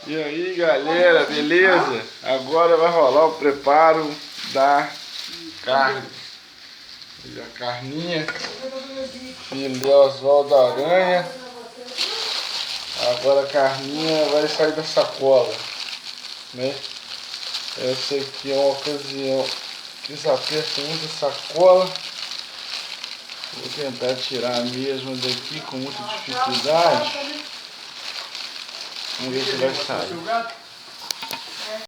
E aí galera, beleza? Agora vai rolar o preparo da carne. E a carninha, filé Oswaldo da Aranha. Agora a carninha vai sair da sacola, né? Essa aqui é uma ocasião que desaperta muita sacola. Vou tentar tirar mesmo daqui com muita dificuldade. Vamos ver se vai sair.